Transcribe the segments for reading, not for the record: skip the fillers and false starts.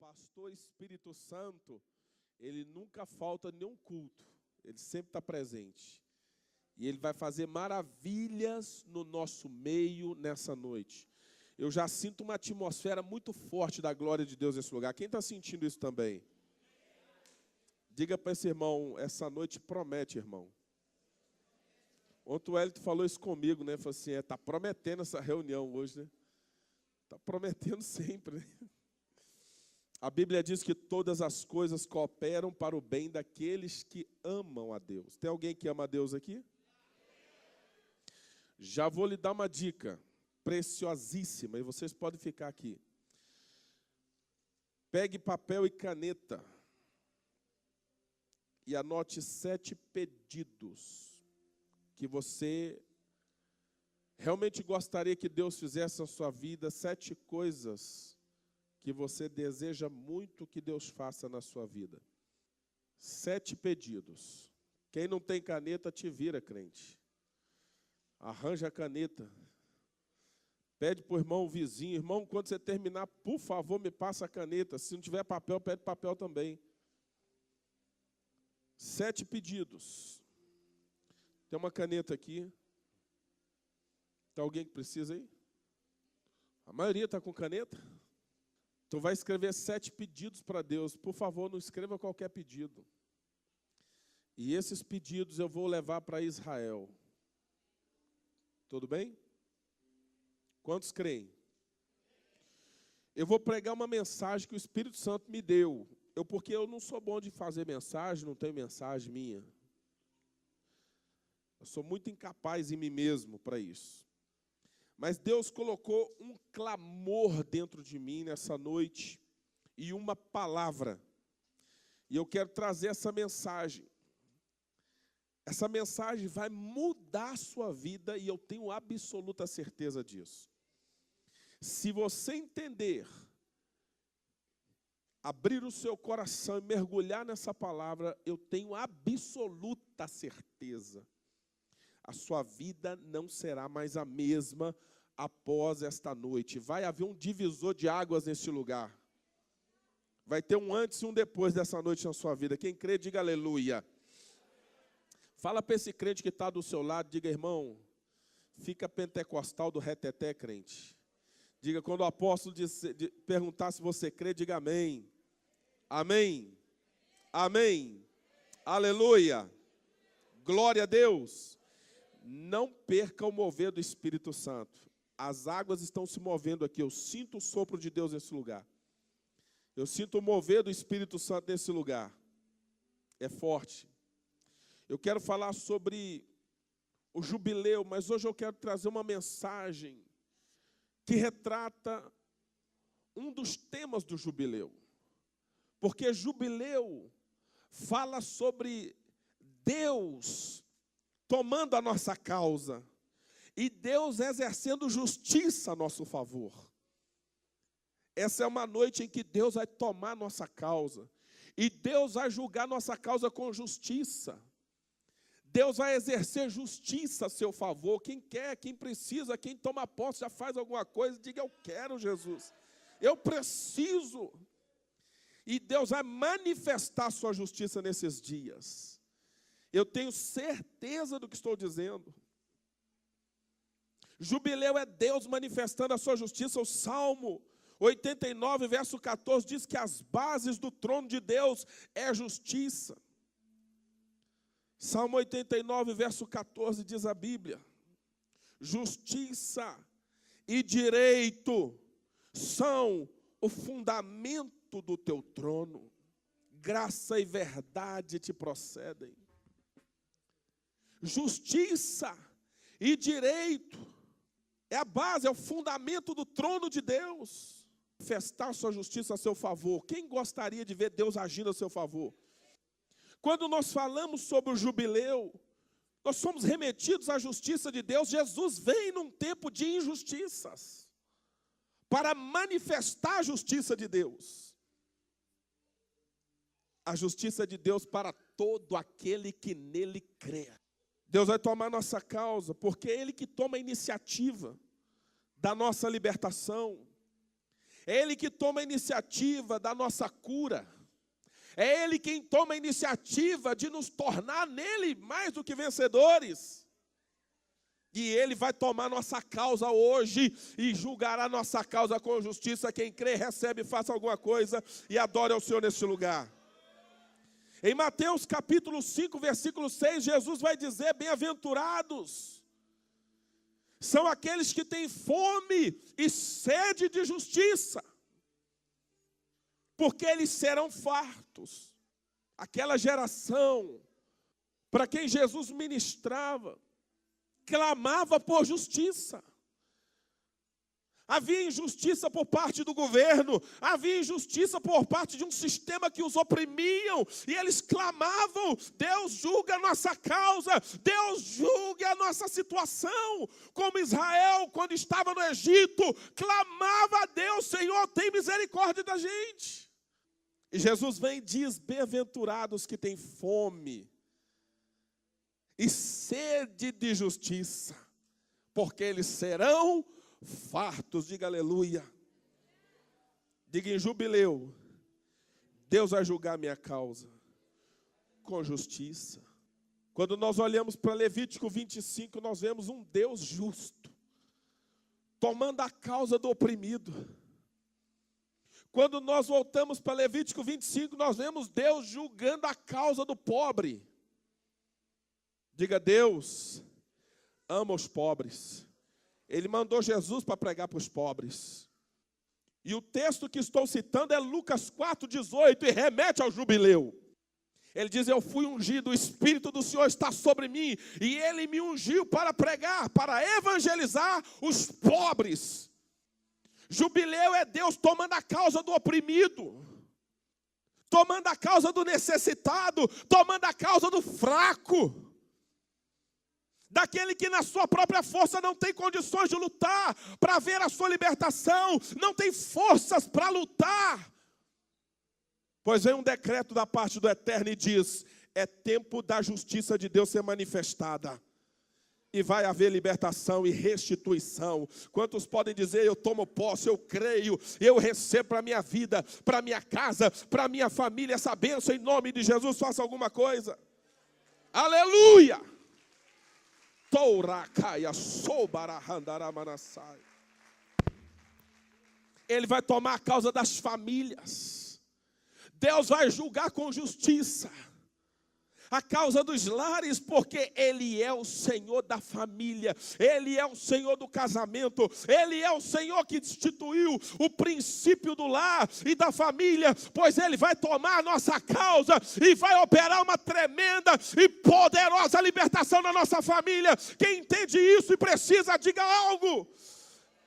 pastor Espírito Santo, ele nunca falta em nenhum culto. Ele sempre está presente. E ele vai fazer maravilhas no nosso meio nessa noite. Eu já sinto uma atmosfera muito forte da glória de Deus nesse lugar. Quem está sentindo isso também? Diga para esse irmão, essa noite promete, irmão. Ontem o Hélito falou isso comigo, né? Falou assim, está prometendo essa reunião hoje, né? Está prometendo sempre, né? A Bíblia diz que todas as coisas cooperam para o bem daqueles que amam a Deus. Tem alguém que ama a Deus aqui? Já vou lhe dar uma dica preciosíssima, e vocês podem ficar aqui. Pegue papel e caneta e anote 7 pedidos que você realmente gostaria que Deus fizesse na sua vida, 7 coisas que você deseja muito que Deus faça na sua vida. 7 pedidos. Quem não tem caneta, te vira, crente. Arranja a caneta. Pede para o irmão vizinho. Irmão, quando você terminar, por favor, me passa a caneta. Se não tiver papel, pede papel também. 7 pedidos. Tem uma caneta aqui. Tem alguém que precisa aí? A maioria está com caneta? Então vai escrever 7 pedidos para Deus. Por favor, não escreva qualquer pedido. E esses pedidos eu vou levar para Israel. Tudo bem? Quantos creem? Eu vou pregar uma mensagem que o Espírito Santo me deu. Porque eu não sou bom de fazer mensagem, não tenho mensagem minha. Eu sou muito incapaz em mim mesmo para isso. Mas Deus colocou um clamor dentro de mim nessa noite e uma palavra. E eu quero trazer essa mensagem. Essa mensagem vai mudar a sua vida e eu tenho absoluta certeza disso. Se você entender, abrir o seu coração e mergulhar nessa palavra, eu tenho absoluta certeza. A sua vida não será mais a mesma após esta noite. Vai haver um divisor de águas neste lugar. Vai ter um antes e um depois dessa noite na sua vida. Quem crê, diga aleluia. Fala para esse crente que está do seu lado, diga, irmão, fica pentecostal do reteté, crente. Diga, quando o apóstolo perguntar se você crê, diga amém. Amém. Amém. Aleluia. Glória a Deus. Não perca o mover do Espírito Santo. As águas estão se movendo aqui. Eu sinto o sopro de Deus nesse lugar. Eu sinto o mover do Espírito Santo nesse lugar. É forte. Eu quero falar sobre o jubileu, mas hoje eu quero trazer uma mensagem que retrata um dos temas do jubileu. Porque jubileu fala sobre Deus tomando a nossa causa e Deus exercendo justiça a nosso favor. Essa é uma noite em que Deus vai tomar a nossa causa e Deus vai julgar nossa causa com justiça. Deus vai exercer justiça a seu favor. Quem quer, quem precisa, quem toma posse, já faz alguma coisa, diga eu quero, Jesus. Eu preciso. E Deus vai manifestar a sua justiça nesses dias. Eu tenho certeza do que estou dizendo. Jubileu é Deus manifestando a sua justiça. O Salmo 89, verso 14, diz que as bases do trono de Deus é justiça. Salmo 89, verso 14, diz a Bíblia: justiça e direito são o fundamento do teu trono. Graça e verdade te procedem. Justiça e direito é a base, é o fundamento do trono de Deus. Manifestar sua justiça a seu favor. Quem gostaria de ver Deus agindo a seu favor? Quando nós falamos sobre o jubileu, nós somos remetidos à justiça de Deus. Jesus vem num tempo de injustiças para manifestar a justiça de Deus. A justiça de Deus para todo aquele que nele crê. Deus vai tomar nossa causa, porque é Ele que toma a iniciativa da nossa libertação. É Ele que toma a iniciativa da nossa cura. É Ele quem toma a iniciativa de nos tornar nele mais do que vencedores. E Ele vai tomar nossa causa hoje e julgará nossa causa com justiça. Quem crê, recebe, faça alguma coisa e adore ao Senhor neste lugar. Em Mateus capítulo 5, versículo 6, Jesus vai dizer: bem-aventurados são aqueles que têm fome e sede de justiça, porque eles serão fartos. Aquela geração para quem Jesus ministrava, clamava por justiça. Havia injustiça por parte do governo, havia injustiça por parte de um sistema que os oprimiam, e eles clamavam: Deus julga a nossa causa, Deus julga a nossa situação. Como Israel, quando estava no Egito, clamava a Deus: Senhor, tem misericórdia da gente. E Jesus vem e diz: bem-aventurados que têm fome e sede de justiça, porque eles serão fartos. Diga aleluia. Diga em jubileu: Deus vai julgar minha causa com justiça. Quando nós olhamos para Levítico 25, nós vemos um Deus justo tomando a causa do oprimido. Quando nós voltamos para Levítico 25, nós vemos Deus julgando a causa do pobre. Diga: Deus ama os pobres. Ele mandou Jesus para pregar para os pobres. E o texto que estou citando é Lucas 4,18, e remete ao jubileu. Ele diz: eu fui ungido, o Espírito do Senhor está sobre mim, e Ele me ungiu para pregar, para evangelizar os pobres. Jubileu é Deus tomando a causa do oprimido, tomando a causa do necessitado, tomando a causa do fraco, daquele que na sua própria força não tem condições de lutar para ver a sua libertação, não tem forças para lutar. Pois vem um decreto da parte do Eterno e diz: é tempo da justiça de Deus ser manifestada. E vai haver libertação e restituição. Quantos podem dizer: eu tomo posse, eu creio, eu recebo para a minha vida, para a minha casa, para a minha família, essa bênção em nome de Jesus? Faça alguma coisa. Aleluia! Ele vai tomar a causa das famílias. Deus vai julgar com justiça a causa dos lares, porque Ele é o Senhor da família, Ele é o Senhor do casamento, Ele é o Senhor que instituiu o princípio do lar e da família, pois Ele vai tomar a nossa causa e vai operar uma tremenda e poderosa libertação na nossa família. Quem entende isso e precisa, diga algo.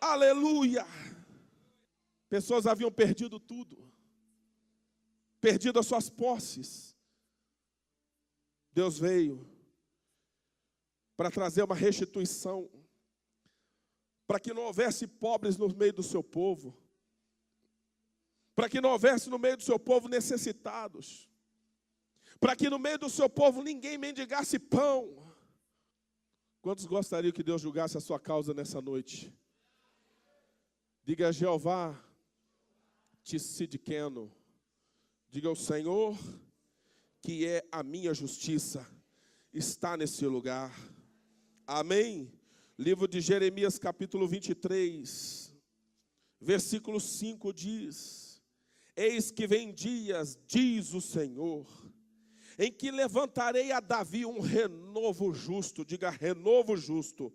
Aleluia. Pessoas haviam perdido tudo, perdido as suas posses. Deus veio para trazer uma restituição, para que não houvesse pobres no meio do seu povo, para que não houvesse no meio do seu povo necessitados, para que no meio do seu povo ninguém mendigasse pão. Quantos gostariam que Deus julgasse a sua causa nessa noite? Diga: Jeová Tissidqueno. Diga: o Senhor, que é a minha justiça, está nesse lugar. Amém? Livro de Jeremias, capítulo 23, versículo 5 diz: eis que vem dias, diz o Senhor, em que levantarei a Davi um renovo justo. Diga: renovo justo.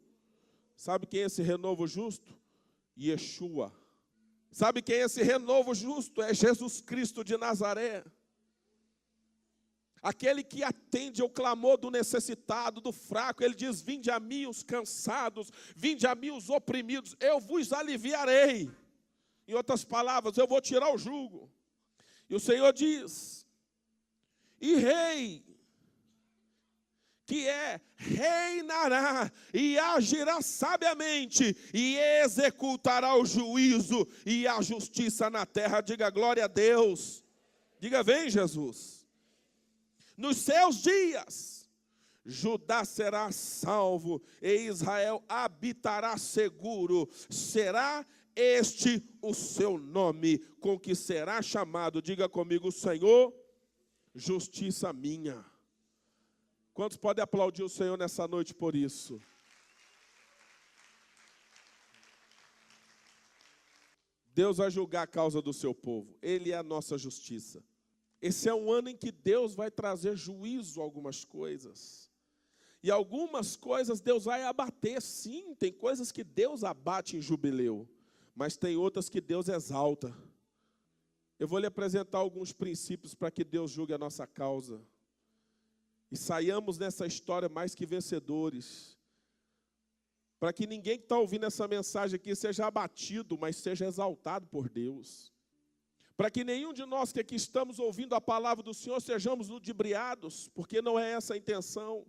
Sabe quem é esse renovo justo? Yeshua. Sabe quem é esse renovo justo? É Jesus Cristo de Nazaré. Aquele que atende ao clamor do necessitado, do fraco. Ele diz: vinde a mim os cansados, vinde a mim os oprimidos, eu vos aliviarei. Em outras palavras, eu vou tirar o jugo. E o Senhor diz: e rei, que reinará e agirá sabiamente, e executará o juízo e a justiça na terra. Diga glória a Deus. Diga: vem Jesus. Nos seus dias, Judá será salvo e Israel habitará seguro. Será este o seu nome, com que será chamado, diga comigo, Senhor, justiça minha. Quantos podem aplaudir o Senhor nessa noite por isso? Deus vai julgar a causa do seu povo. Ele é a nossa justiça. Esse é um ano em que Deus vai trazer juízo a algumas coisas. E algumas coisas Deus vai abater, sim. Tem coisas que Deus abate em jubileu. Mas tem outras que Deus exalta. Eu vou lhe apresentar alguns princípios para que Deus julgue a nossa causa. E saiamos nessa história mais que vencedores. Para que ninguém que está ouvindo essa mensagem aqui seja abatido, mas seja exaltado por Deus. Para que nenhum de nós que aqui estamos ouvindo a palavra do Senhor sejamos ludibriados, porque não é essa a intenção.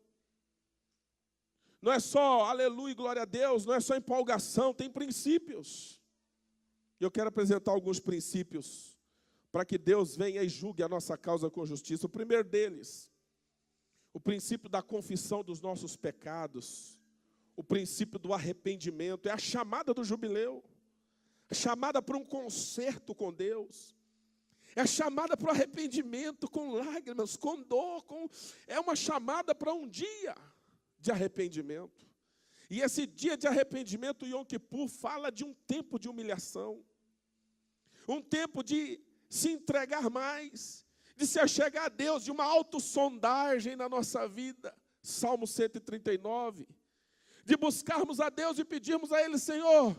Não é só aleluia e glória a Deus, não é só empolgação, tem princípios. Eu quero apresentar alguns princípios para que Deus venha e julgue a nossa causa com justiça. O primeiro deles, o princípio da confissão dos nossos pecados. O princípio do arrependimento, é a chamada do jubileu, é a chamada para um concerto com Deus, é a chamada para o arrependimento com lágrimas, com dor, é uma chamada para um dia de arrependimento. E esse dia de arrependimento, Yom Kippur, fala de um tempo de humilhação, um tempo de se entregar mais, de se achegar a Deus, de uma autossondagem na nossa vida. Salmo 139. De buscarmos a Deus e pedirmos a Ele, Senhor,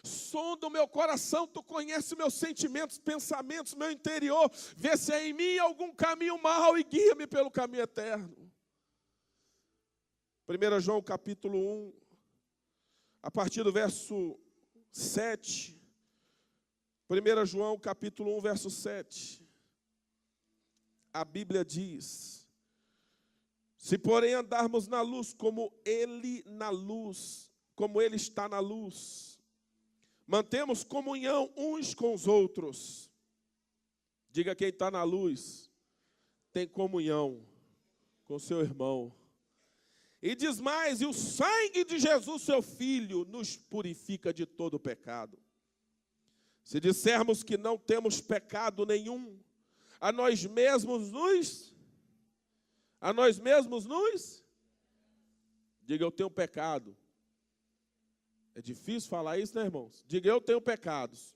sonda o meu coração, Tu conheces meus sentimentos, pensamentos, meu interior, vê se há em mim algum caminho mau e guia-me pelo caminho eterno. 1 João capítulo 1, a partir do verso 7, 1 João capítulo 1, verso 7, a Bíblia diz: se, porém, andarmos na luz, como Ele está na luz, mantemos comunhão uns com os outros. Diga, quem está na luz, tem comunhão com seu irmão. E diz mais, e o sangue de Jesus, seu Filho, nos purifica de todo pecado. Se dissermos que não temos pecado nenhum, a nós mesmos nos... Diga, eu tenho pecado. É difícil falar isso, né, irmãos? Diga, eu tenho pecados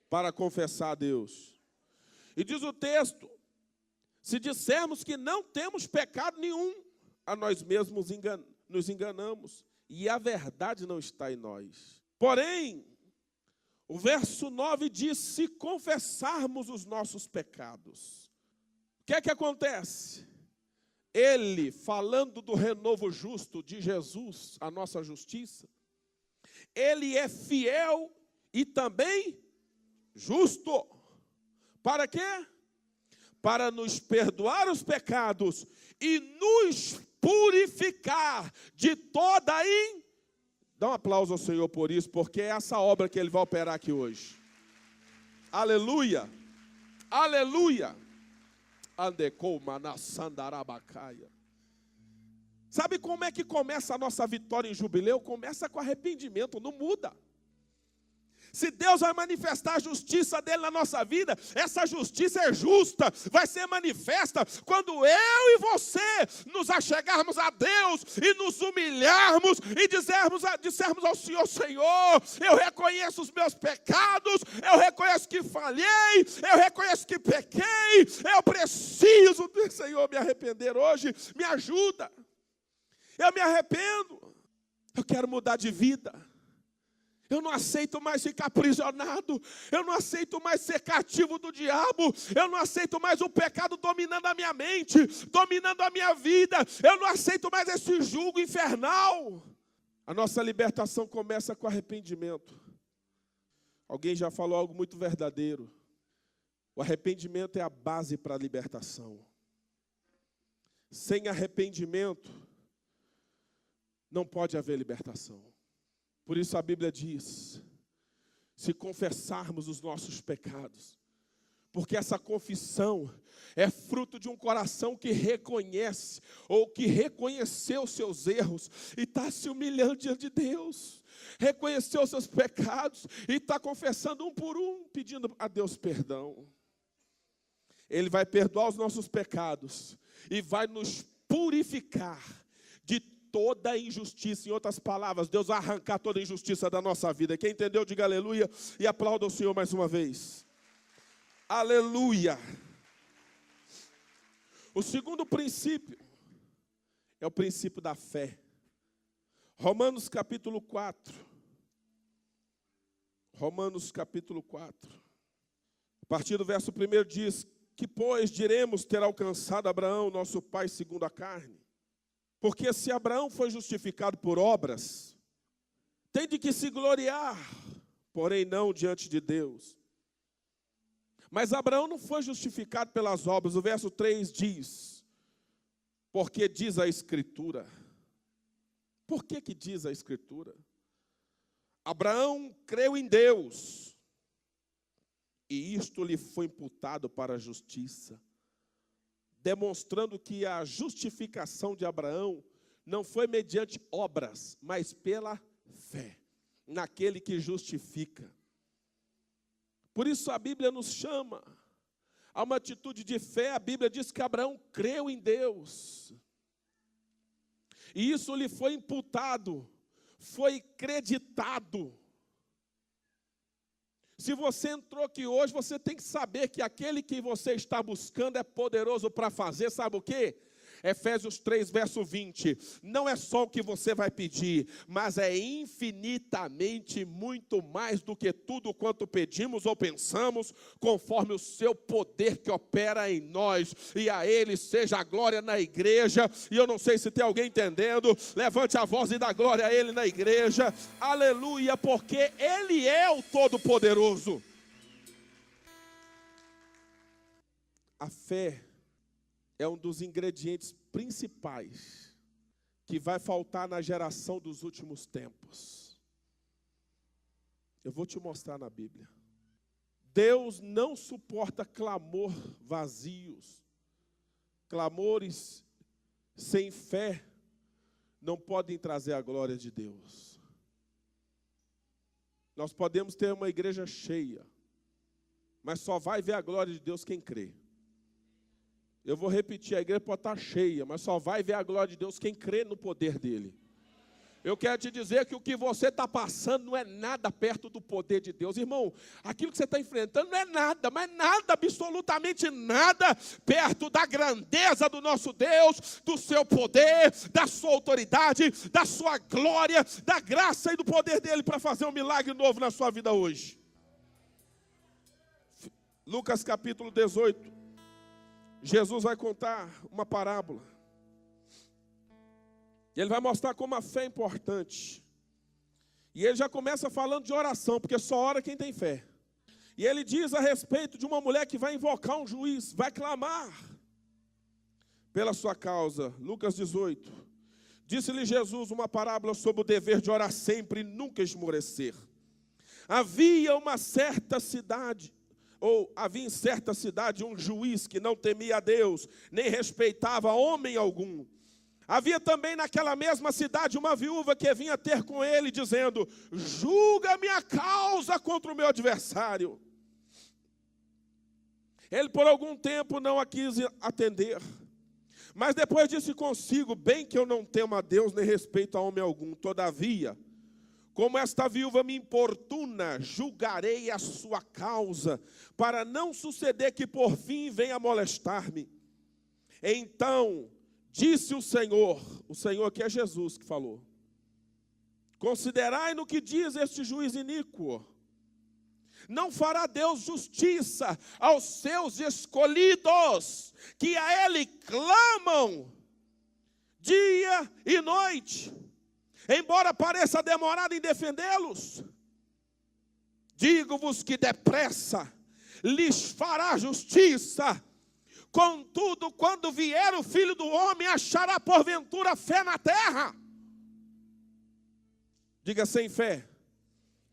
para confessar a Deus. E diz o texto, se dissermos que não temos pecado nenhum, a nós mesmos nos enganamos, e a verdade não está em nós. Porém, o verso 9 diz, se confessarmos os nossos pecados, o que é que acontece? Ele, falando do renovo justo de Jesus, a nossa justiça, Ele é fiel e também justo. Para quê? Para nos perdoar os pecados e nos purificar de toda Dá um aplauso ao Senhor por isso, porque é essa obra que Ele vai operar aqui hoje. Aleluia! Aleluia! Sabe como é que começa a nossa vitória em jubileu? Começa com arrependimento, não muda. Se Deus vai manifestar a justiça dele na nossa vida, essa justiça é justa, vai ser manifesta quando eu e você nos achegarmos a Deus e nos humilharmos e dissermos ao Senhor, Senhor, eu reconheço os meus pecados, eu reconheço que falhei, eu reconheço que pequei, eu preciso, Senhor, me arrepender hoje, me ajuda. Eu me arrependo, eu quero mudar de vida. Eu não aceito mais ficar aprisionado. Eu não aceito mais ser cativo do diabo. Eu não aceito mais o pecado dominando a minha mente, dominando a minha vida. Eu não aceito mais esse jugo infernal. A nossa libertação começa com arrependimento. Alguém já falou algo muito verdadeiro. O arrependimento é a base para a libertação. Sem arrependimento, não pode haver libertação. Por isso a Bíblia diz, se confessarmos os nossos pecados, porque essa confissão é fruto de um coração que reconhece, ou que reconheceu seus erros, e está se humilhando diante de Deus. reconheceu seus pecados e está confessando um por um, pedindo a Deus perdão. Ele vai perdoar os nossos pecados e vai nos purificar de toda injustiça. Em outras palavras, Deus vai arrancar toda injustiça da nossa vida. Quem entendeu, diga aleluia e aplauda o Senhor mais uma vez. Aleluia. O segundo princípio é o princípio da fé. Romanos capítulo 4. Romanos capítulo 4. A partir do verso 1 diz: que, pois, diremos ter alcançado Abraão, nosso pai, segundo a carne? Porque se Abraão foi justificado por obras, tem de que se gloriar, porém não diante de Deus. Mas Abraão não foi justificado pelas obras. O verso 3 diz: porque diz a Escritura. Por que diz a Escritura? Abraão creu em Deus, e isto lhe foi imputado para a justiça, demonstrando que a justificação de Abraão não foi mediante obras, mas pela fé, naquele que justifica. Por isso a Bíblia nos chama a uma atitude de fé. A Bíblia diz que Abraão creu em Deus, e isso lhe foi imputado, foi creditado. Se você entrou aqui hoje, você tem que saber que aquele que você está buscando é poderoso para fazer, sabe o quê? Efésios 3, verso 20, não é só o que você vai pedir, mas é infinitamente muito mais do que tudo quanto pedimos ou pensamos, conforme o seu poder que opera em nós, e a Ele seja a glória na igreja. E eu não sei se tem alguém entendendo, levante a voz e dá glória a Ele na igreja, aleluia, porque Ele é o Todo-Poderoso. A fé é um dos ingredientes principais que vai faltar na geração dos últimos tempos. Eu vou te mostrar na Bíblia. Deus não suporta clamor vazios. Clamores sem fé não podem trazer a glória de Deus. Nós podemos ter uma igreja cheia, mas só vai ver a glória de Deus quem crê. Eu vou repetir, a igreja pode estar cheia, mas só vai ver a glória de Deus quem crê no poder dele. Eu quero te dizer que o que você está passando não é nada perto do poder de Deus. Irmão, aquilo que você está enfrentando não é nada, mas nada, absolutamente nada, perto da grandeza do nosso Deus, do seu poder, da sua autoridade, da sua glória, da graça e do poder dele para fazer um milagre novo na sua vida hoje. Lucas capítulo 18. Jesus vai contar uma parábola. E ele vai mostrar como a fé é importante. E ele já começa falando de oração, porque só ora quem tem fé. E ele diz a respeito de uma mulher que vai invocar um juiz, vai clamar pela sua causa. Lucas 18. Disse-lhe Jesus uma parábola sobre o dever de orar sempre e nunca esmorecer. Havia em certa cidade um juiz que não temia a Deus, nem respeitava homem algum. Havia também naquela mesma cidade uma viúva que vinha ter com ele, dizendo: julga minha causa contra o meu adversário. Ele por algum tempo não a quis atender, mas depois disse consigo: bem que eu não temo a Deus, nem respeito a homem algum, todavia, como esta viúva me importuna, julgarei a sua causa, para não suceder que por fim venha molestar-me. Então disse o Senhor que é Jesus que falou: considerai no que diz este juiz iníquo. Não fará Deus justiça aos seus escolhidos, que a Ele clamam dia e noite, embora pareça demorado em defendê-los? Digo-vos que depressa lhes fará justiça. Contudo, quando vier o Filho do Homem, achará porventura fé na terra? Diga: sem fé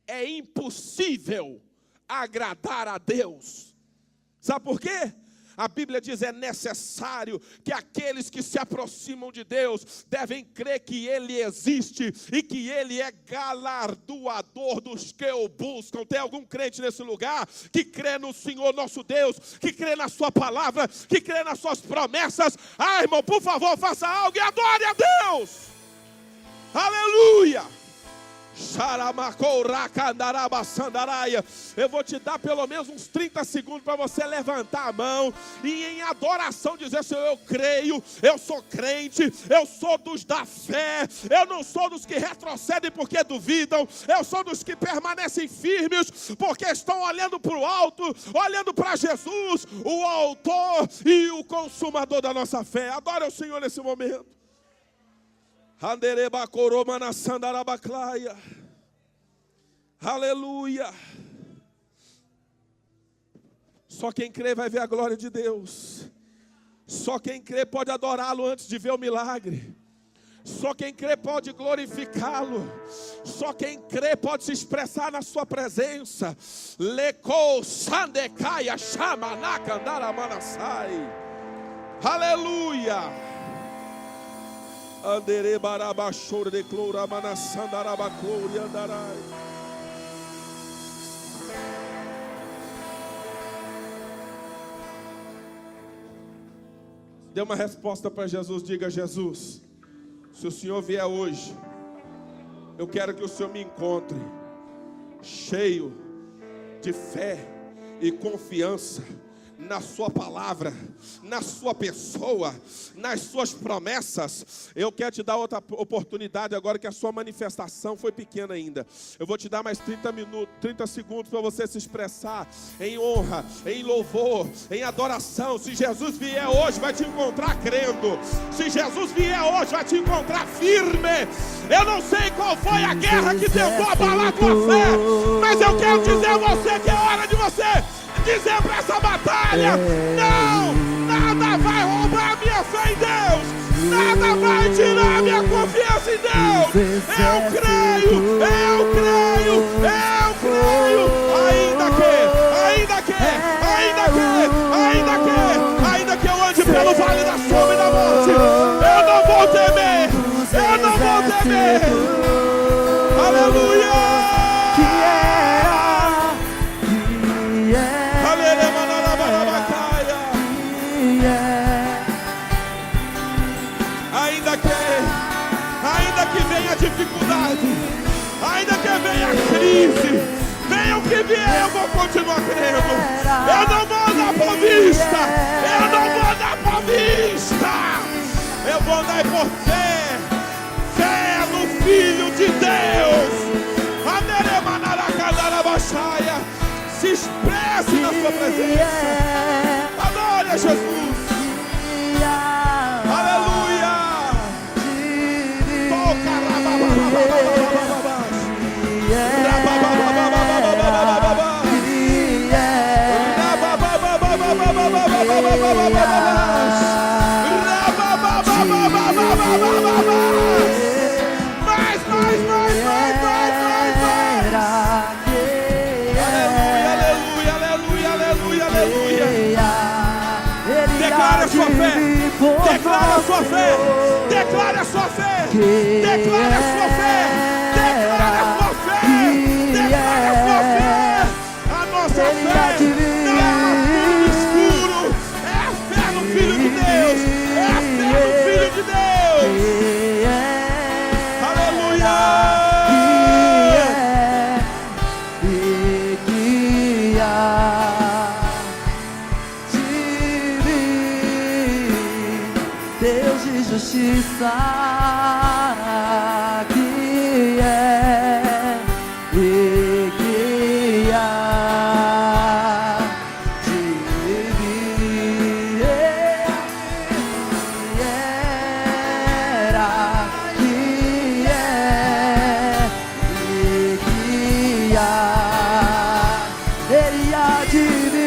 é impossível agradar a Deus. Sabe por quê? A Bíblia diz: é necessário que aqueles que se aproximam de Deus devem crer que Ele existe e que Ele é galardoador dos que o buscam. Tem algum crente nesse lugar que crê no Senhor nosso Deus, que crê na sua palavra, que crê nas suas promessas? Ah, irmão, por favor, faça algo e adore a Deus. Aleluia. Eu vou te dar pelo menos uns 30 segundos para você levantar a mão e em adoração dizer: Senhor, eu creio, eu sou crente, eu sou dos da fé, eu não sou dos que retrocedem porque duvidam, eu sou dos que permanecem firmes porque estão olhando para o alto, olhando para Jesus, o autor e o consumador da nossa fé. Adore o Senhor nesse momento. Aleluia. Só quem crê vai ver a glória de Deus. Só quem crê pode adorá-lo antes de ver o milagre. Só quem crê pode glorificá-lo. Só quem crê pode se expressar na sua presença. Leco sandecaia chamanaka andaramanasai. Aleluia. Andere barabachor de cloura manassandarabaclouri andarai. Dê uma resposta para Jesus. Diga: Jesus, se o Senhor vier hoje, eu quero que o Senhor me encontre cheio de fé e confiança na sua palavra, na sua pessoa, nas suas promessas. Eu quero te dar outra oportunidade agora que a sua manifestação foi pequena ainda. Eu vou te dar mais 30 segundos para você se expressar em honra, em louvor, em adoração. Se Jesus vier hoje, vai te encontrar crendo. Se Jesus vier hoje, vai te encontrar firme. Eu não sei qual foi a guerra que tentou abalar a tua fé, mas eu quero dizer a você que é hora de você dizer para essa batalha: não, nada vai roubar a minha fé em Deus, nada vai tirar a minha confiança em Deus. Eu creio, ainda que eu ande pelo vale da sombra e da morte, eu não vou temer, aleluia. Dificuldade, ainda que venha a crise, venha o que vier, eu vou continuar crendo. Eu não vou dar por vista, eu vou dar por fé no Filho de Deus. Se expresse na sua presença, adore a Jesus. Aleluia. Declare a sua fé. Declare a sua fé. Declare a sua fé. Declare a sua fé. Declare a sua fé. Declare a sua fé. A nossa fé não é no escuro. É a fé no Filho de Deus. É a fé no Filho de Deus. Aleluia. Deus de justiça, que é e que há de vir, era que é e que há, ele há de vir,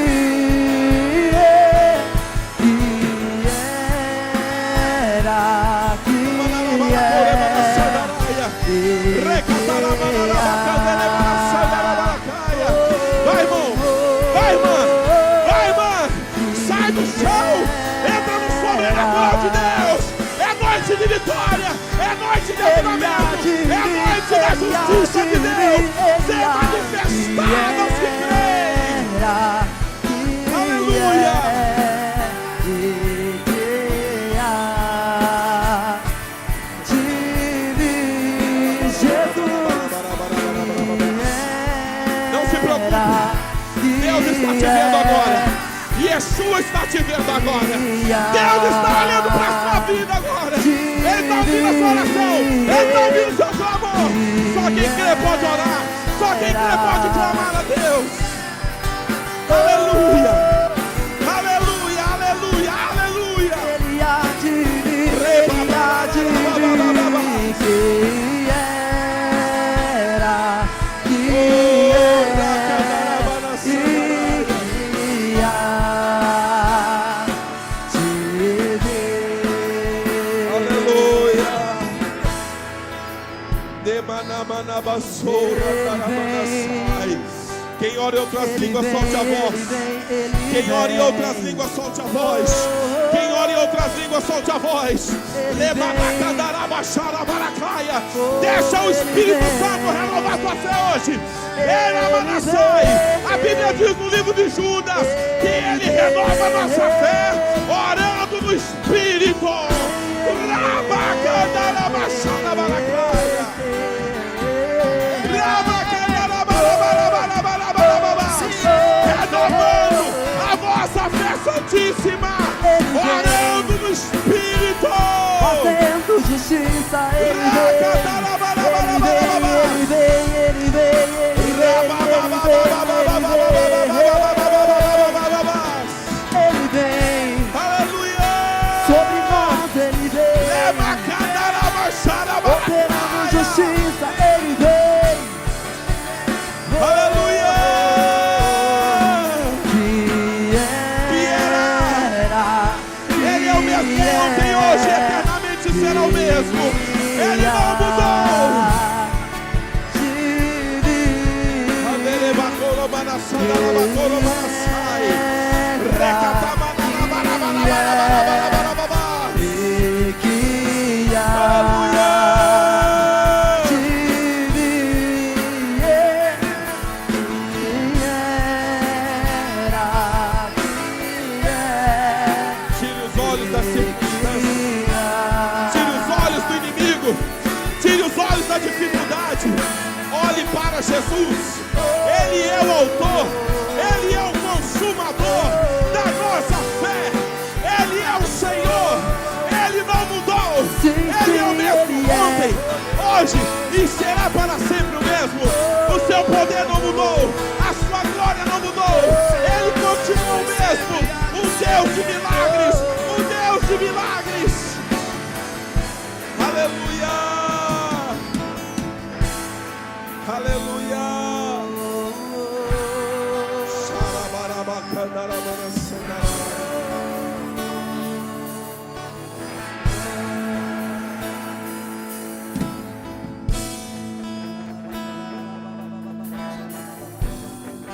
Vai, irmão! Vai, irmã! Sai do chão! desse avivamento. É a noite da justiça de Deus ser manifestada aos que creem. Aleluia. Não se preocupe, Deus está te vendo agora. Yeshua está te vendo agora. Deus está olhando para a sua vida agora. Ele está ouvindo a sua oração. Ele está ouvindo o seu clamor. Só quem crê pode orar. Só quem crê pode clamar a Deus. Aleluia. Aleluia, aleluia, aleluia. Ele há de vir, ele há de vir, que era, que quem ora em outras línguas, solte a voz. Quem ora em outras línguas, solte a voz. Quem ora em outras línguas, solte a voz. Deixa o Espírito Santo renovar tua fé hoje. A Bíblia diz no livro de Judas que ele renova a nossa fé orando no Espírito. Renovando a vossa fé santíssima, orando no Espírito, fazendo justiça. Ele vem, aleluia, sobre nós ele vem, operando justiça, ele vem, aleluia. Ele é o mesmo ontem, hoje, eternamente será o mesmo. Ele não mudou. Tire os olhos da circunstância, tire os olhos do inimigo, tire os olhos da dificuldade. Olhe para Jesus. Ele é o autor, ele é o consumador da nossa fé. Ele é o Senhor, ele não mudou. Ele é o mesmo ontem, hoje e será para sempre o mesmo. O seu poder não mudou, a sua glória não mudou. Ele continua o mesmo. O Deus de milagres, o Deus de milagres. Aleluia. Aleluia.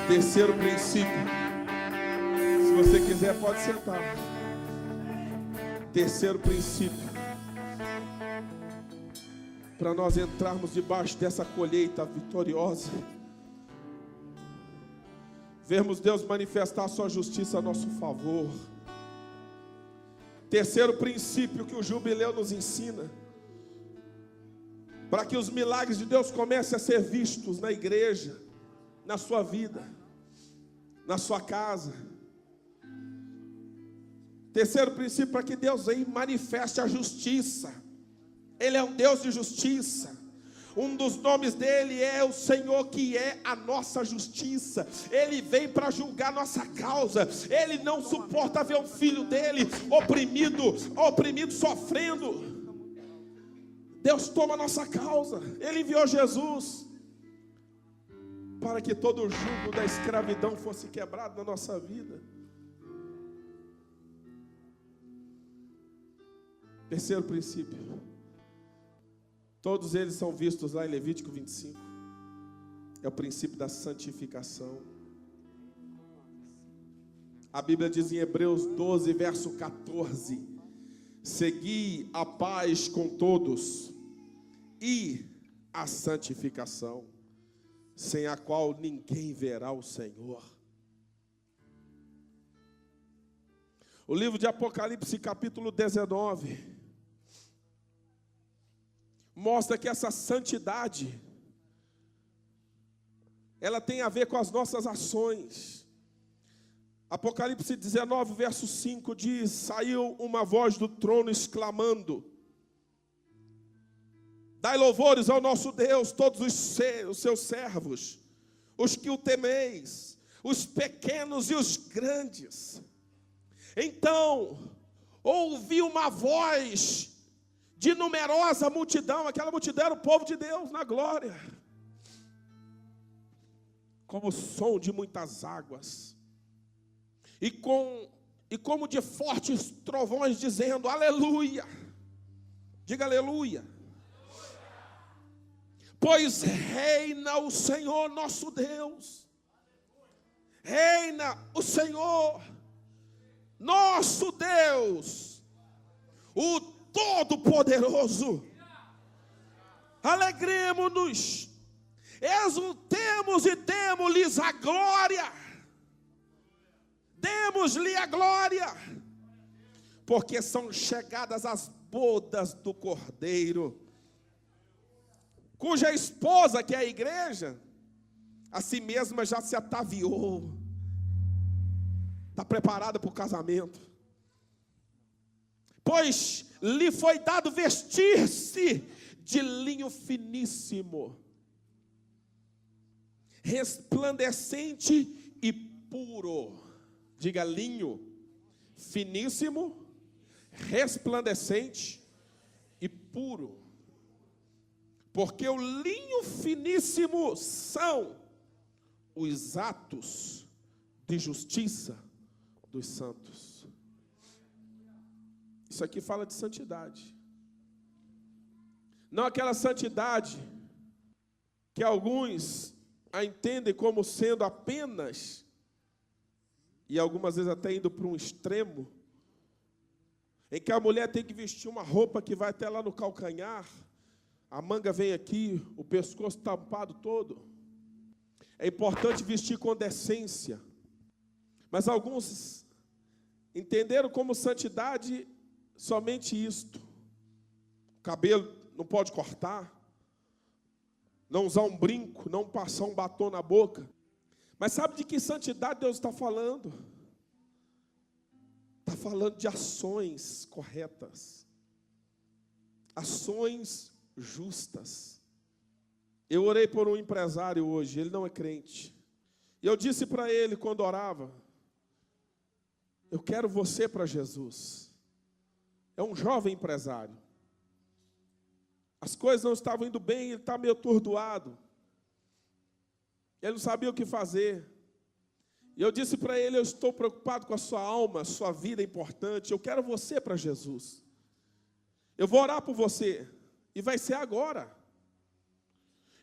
Terceiro princípio. Se você quiser, pode sentar. Terceiro princípio. Para nós entrarmos debaixo dessa colheita vitoriosa, vermos Deus manifestar a sua justiça a nosso favor. Terceiro princípio que o jubileu nos ensina, para que os milagres de Deus comecem a ser vistos na igreja, na sua vida, na sua casa. Terceiro princípio, para que Deus venha e manifeste a justiça. Ele é um Deus de justiça. Um dos nomes dele é o Senhor, que é a nossa justiça. Ele vem para julgar nossa causa. Ele não suporta ver um filho dele oprimido, sofrendo. Deus toma a nossa causa. Ele enviou Jesus para que todo o jugo da escravidão fosse quebrado na nossa vida. Terceiro princípio. Todos eles são vistos lá em Levítico 25. É o princípio da santificação. A Bíblia diz em Hebreus 12, verso 14: segui a paz com todos e a santificação, sem a qual ninguém verá o Senhor. O livro de Apocalipse, capítulo 19, mostra que essa santidade, ela tem a ver com as nossas ações. Apocalipse 19, verso 5 diz: saiu uma voz do trono exclamando: dai louvores ao nosso Deus, todos os seus servos, os que o temeis, os pequenos e os grandes. Então, ouvi uma voz de numerosa multidão, aquela multidão era o povo de Deus na glória, como o som de muitas águas, e como de fortes trovões, dizendo: aleluia, diga aleluia, pois reina o Senhor nosso Deus, reina o Senhor nosso Deus, o Todo-Poderoso. Alegremo-nos, exultemos e demos-lhes a glória. Demos-lhe a glória, porque são chegadas as bodas do Cordeiro, cuja esposa, que é a igreja, a si mesma já se ataviou, está preparada para o casamento. Pois lhe foi dado vestir-se de linho finíssimo, resplandecente e puro. Diga: linho finíssimo, resplandecente e puro. Porque o linho finíssimo são os atos de justiça dos santos. Isso aqui fala de santidade. Não aquela santidade que alguns a entendem como sendo apenas, e algumas vezes até indo para um extremo, em que a mulher tem que vestir uma roupa que vai até lá no calcanhar, a manga vem aqui, o pescoço tampado todo. É importante vestir com decência, mas alguns entenderam como santidade somente isto: o cabelo não pode cortar, não usar um brinco, não passar um batom na boca. Mas sabe de que santidade Deus está falando? Está falando de ações corretas, ações justas. Eu orei por um empresário hoje, ele não é crente, e eu disse para ele quando orava: eu quero você para Jesus. É um jovem empresário, as coisas não estavam indo bem, ele está meio atordoado, ele não sabia o que fazer. E eu disse para ele: eu estou preocupado com a sua alma, sua vida é importante, eu quero você para Jesus. Eu vou orar por você, e vai ser agora.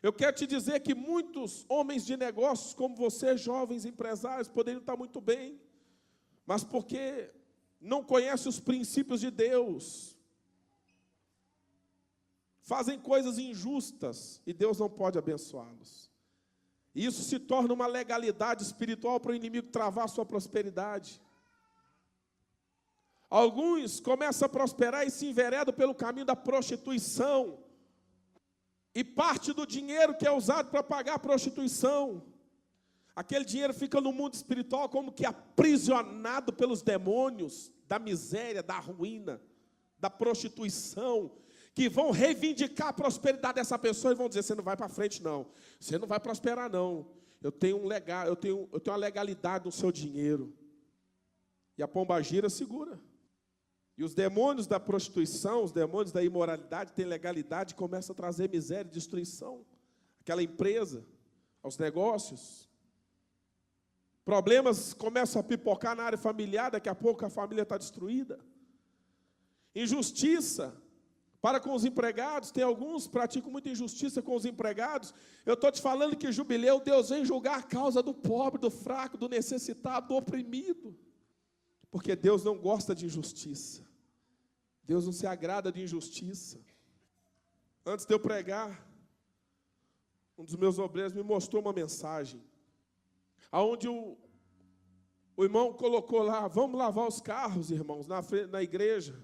Eu quero te dizer que muitos homens de negócios como você, jovens empresários, poderiam estar muito bem, mas porque não conhecem os princípios de Deus, fazem coisas injustas, e Deus não pode abençoá-los. E isso se torna uma legalidade espiritual para o inimigo travar a sua prosperidade. Alguns começam a prosperar e se enveredam pelo caminho da prostituição, e parte do dinheiro que é usado para pagar a prostituição, aquele dinheiro fica no mundo espiritual como que aprisionado pelos demônios da miséria, da ruína, da prostituição, que vão reivindicar a prosperidade dessa pessoa e vão dizer: você não vai para frente não, você não vai prosperar não, eu tenho uma legalidade no seu dinheiro. E a pombagira segura. E os demônios da prostituição, os demônios da imoralidade têm legalidade e começam a trazer miséria e destruição àquela empresa, aos negócios. Problemas começam a pipocar na área familiar, daqui a pouco a família está destruída. Injustiça para com os empregados, tem alguns que praticam muita injustiça com os empregados. Eu estou te falando que jubileu, Deus vem julgar a causa do pobre, do fraco, do necessitado, do oprimido. Porque Deus não gosta de injustiça. Deus não se agrada de injustiça. Antes de eu pregar, um dos meus obreiros me mostrou uma mensagem, onde o irmão colocou lá: vamos lavar os carros, irmãos, na igreja,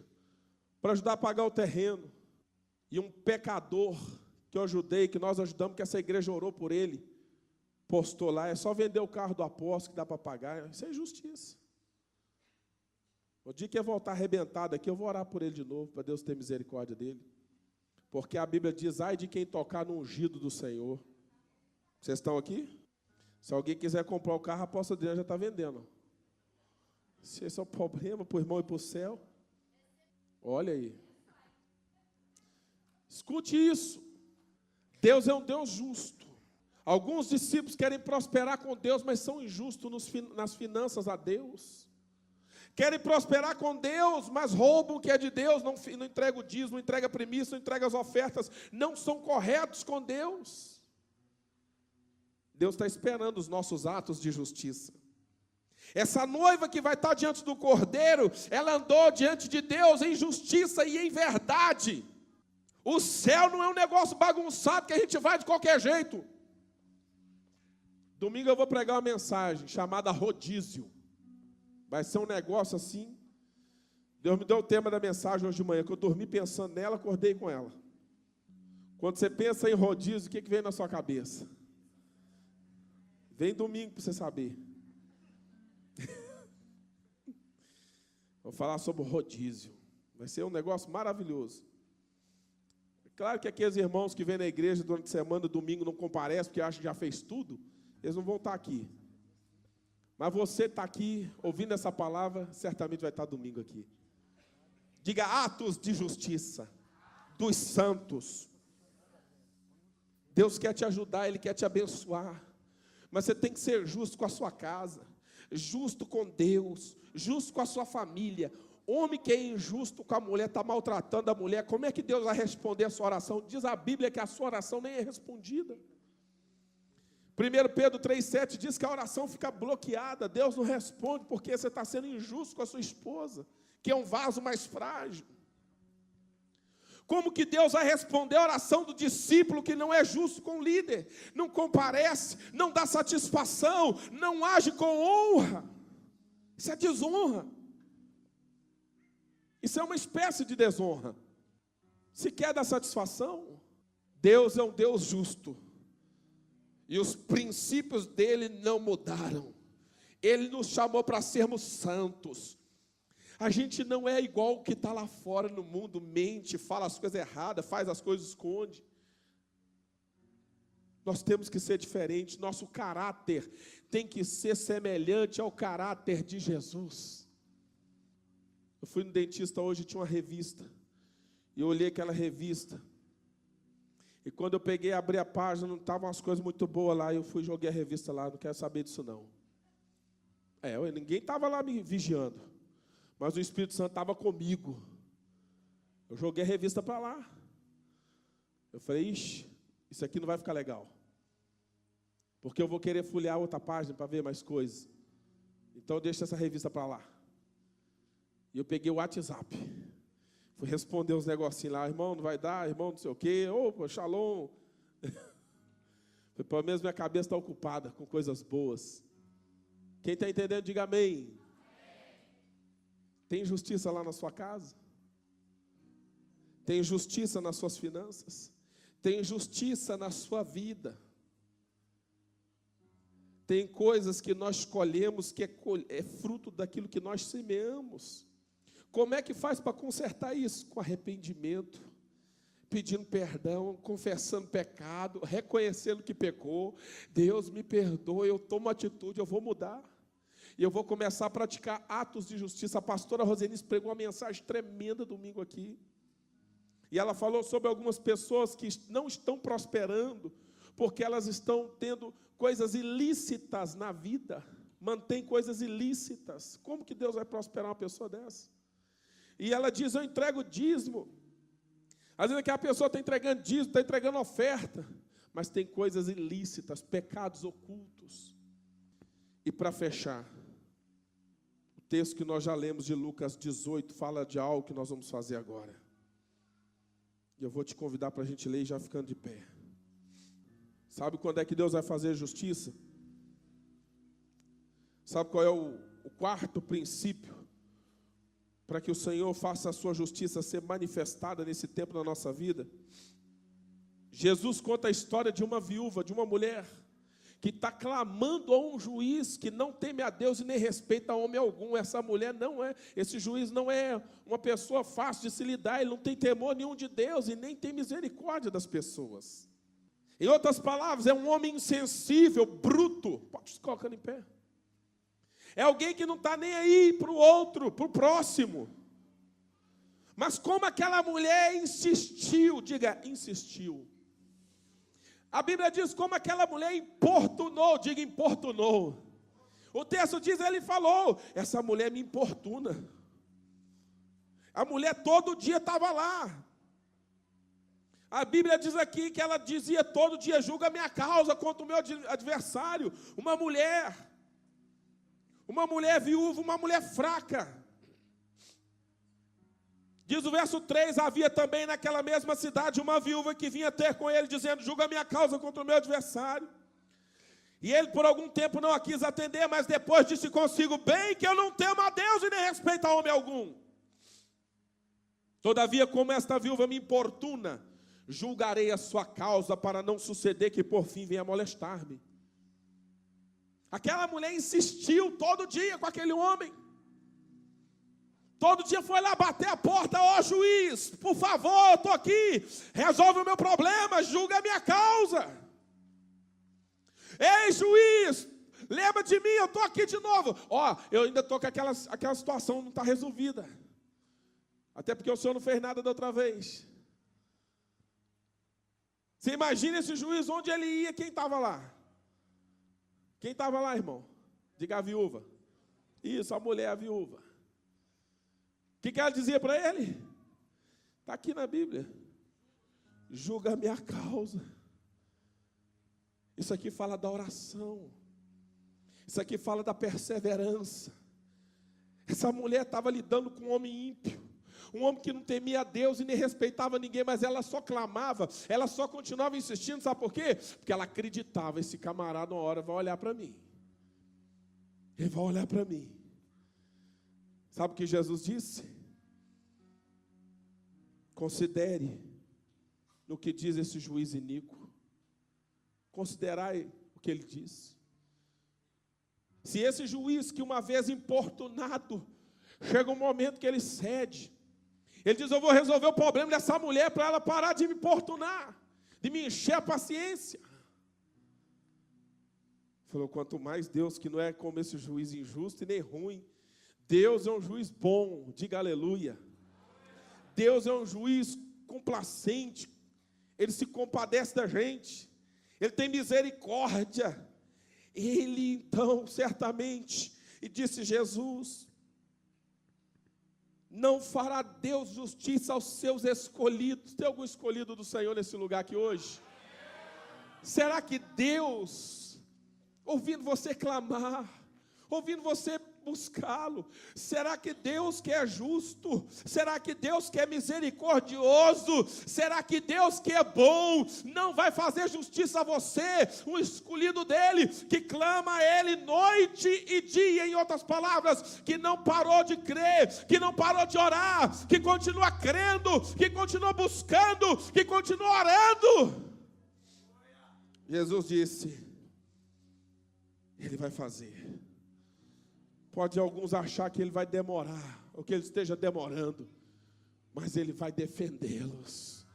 para ajudar a pagar o terreno. E um pecador que eu ajudei, que nós ajudamos, que essa igreja orou por ele, postou lá: é só vender o carro do apóstolo que dá para pagar. Isso é injustiça. O dia que eu voltar arrebentado aqui, eu vou orar por ele de novo, para Deus ter misericórdia dele. Porque a Bíblia diz: ai de quem tocar no ungido do Senhor. Vocês estão aqui? Se alguém quiser comprar o carro, a apóstola Adriana já está vendendo. Se esse é o problema para o irmão ir para o céu, olha aí. Escute isso. Deus é um Deus justo. Alguns discípulos querem prosperar com Deus, mas são injustos nas finanças a Deus. Querem prosperar com Deus, mas roubam o que é de Deus, não entregam o dízimo, não entregam a primícia, não entregam as ofertas, não são corretos com Deus. Deus está esperando os nossos atos de justiça. Essa noiva que vai estar diante do Cordeiro, ela andou diante de Deus em justiça e em verdade. O céu não é um negócio bagunçado que a gente vai de qualquer jeito. Domingo eu vou pregar uma mensagem chamada rodízio. Vai ser um negócio assim. Deus me deu o tema da mensagem hoje de manhã, que eu dormi pensando nela, acordei com ela. Quando você pensa em rodízio, o que vem na sua cabeça? Vem domingo para você saber. Vou falar sobre o rodízio. Vai ser um negócio maravilhoso. É claro que aqueles irmãos que vêm na igreja durante a semana, domingo, não comparecem, porque acham que já fez tudo, eles não vão estar aqui. Mas você está aqui, ouvindo essa palavra, certamente vai estar domingo aqui. Diga: atos de justiça dos santos. Deus quer te ajudar, Ele quer te abençoar. Mas você tem que ser justo com a sua casa, justo com Deus, justo com a sua família. Homem que é injusto com a mulher, está maltratando a mulher, como é que Deus vai responder a sua oração? Diz a Bíblia que a sua oração nem é respondida. 1 Pedro 3,7 diz que a oração fica bloqueada. Deus não responde porque você está sendo injusto com a sua esposa, que é um vaso mais frágil. Como que Deus vai responder a oração do discípulo que não é justo com o líder? Não comparece, não dá satisfação, não age com honra. Isso é desonra. Isso é uma espécie de desonra. Se quer dar satisfação, Deus é um Deus justo. E os princípios dele não mudaram. Ele nos chamou para sermos santos. A gente não é igual o que está lá fora no mundo, mente, fala as coisas erradas, faz as coisas, esconde. Nós temos que ser diferentes, nosso caráter tem que ser semelhante ao caráter de Jesus. Eu fui no dentista hoje, tinha uma revista, e eu olhei aquela revista, e quando eu peguei, abri a página, não estavam umas coisas muito boas lá, eu fui e joguei a revista lá, não quero saber disso não. Ninguém estava lá me vigiando. Mas o Espírito Santo estava comigo. Eu joguei a revista para lá. Eu falei: ixi, isso aqui não vai ficar legal. Porque eu vou querer folhear outra página para ver mais coisas. Então eu deixo essa revista para lá. E eu peguei o WhatsApp. Fui responder uns negocinhos lá: irmão, não vai dar, irmão, não sei o quê. Opa, shalom. Pelo menos minha cabeça está ocupada com coisas boas. Quem está entendendo, diga amém. Tem justiça lá na sua casa? Tem justiça nas suas finanças? Tem justiça na sua vida? Tem coisas que nós colhemos que é fruto daquilo que nós semeamos. Como é que faz para consertar isso? Com arrependimento, pedindo perdão, confessando pecado, reconhecendo que pecou. Deus me perdoa, eu tomo atitude, eu vou mudar. E eu vou começar a praticar atos de justiça. A pastora Rosenice pregou uma mensagem tremenda domingo aqui. E ela falou sobre algumas pessoas que não estão prosperando, porque elas estão tendo coisas ilícitas na vida. Mantém coisas ilícitas. Como que Deus vai prosperar uma pessoa dessa? E ela diz: eu entrego dízimo. Às vezes aquela pessoa está entregando dízimo, está entregando oferta, mas tem coisas ilícitas, pecados ocultos. E para fechar, o texto que nós já lemos de Lucas 18 fala de algo que nós vamos fazer agora. E eu vou te convidar para a gente ler já ficando de pé. Sabe quando é que Deus vai fazer justiça? Sabe qual é o quarto princípio para que o Senhor faça a sua justiça ser manifestada nesse tempo na nossa vida? Jesus conta a história de uma viúva, de uma mulher, que está clamando a um juiz que não teme a Deus e nem respeita a homem algum. Essa mulher não é, esse juiz não é uma pessoa fácil de se lidar, ele não tem temor nenhum de Deus e nem tem misericórdia das pessoas. Em outras palavras, é um homem insensível, bruto. Pode se colocando em pé. É alguém que não está nem aí para o outro, para o próximo. Mas como aquela mulher insistiu, diga, insistiu. A Bíblia diz como aquela mulher importunou, diga importunou. O texto diz, ele falou, essa mulher me importuna. A mulher todo dia estava lá. A Bíblia diz aqui que ela dizia todo dia, julga a minha causa contra o meu adversário. Uma mulher viúva, uma mulher fraca. Diz o verso 3, havia também naquela mesma cidade uma viúva que vinha ter com ele, dizendo, julga a minha causa contra o meu adversário. E ele por algum tempo não a quis atender, mas depois disse consigo, bem que eu não temo a Deus e nem respeito a homem algum. Todavia, como esta viúva me importuna, julgarei a sua causa para não suceder que por fim venha molestar-me. Aquela mulher insistiu todo dia com aquele homem. Todo dia foi lá bater a porta, ó juiz, por favor, eu estou aqui, resolve o meu problema, julga a minha causa. Ei juiz, lembra de mim, eu estou aqui de novo. Ó, eu ainda estou com aquela situação não está resolvida. Até porque o senhor não fez nada da outra vez. Você imagina esse juiz, onde ele ia, quem estava lá? Quem estava lá, irmão? Diga a viúva. Isso, a mulher, a viúva. O que ela dizia para ele? Está aqui na Bíblia. Julga a minha causa. Isso aqui fala da oração. Isso aqui fala da perseverança. Essa mulher estava lidando com um homem ímpio. Um homem que não temia a Deus e nem respeitava ninguém, mas ela só clamava, ela só continuava insistindo, sabe por quê? Porque ela acreditava, esse camarada uma hora vai olhar para mim. Ele vai olhar para mim. Sabe o que Jesus disse? Considere no que diz esse juiz iníquo. Considerai o que ele diz. Se esse juiz que uma vez importunado, chega um momento que ele cede, ele diz, eu vou resolver o problema dessa mulher para ela parar de me importunar, de me encher a paciência. Falou, quanto mais Deus, que não é como esse juiz injusto e nem ruim, Deus é um juiz bom, diga aleluia. Deus é um juiz complacente, Ele se compadece da gente, Ele tem misericórdia. Ele então, certamente, e disse Jesus, não fará Deus justiça aos seus escolhidos. Tem algum escolhido do Senhor nesse lugar aqui hoje? Será que Deus, ouvindo você clamar, ouvindo você buscá-lo, será que Deus que é justo? Será que Deus que é misericordioso? Será que Deus que é bom não vai fazer justiça a você, um escolhido dele, que clama a ele noite e dia, em outras palavras, que não parou de crer, que não parou de orar, que continua crendo, que continua buscando, que continua orando? Jesus disse, ele vai fazer. Pode alguns achar que ele vai demorar, ou que ele esteja demorando, mas ele vai defendê-los.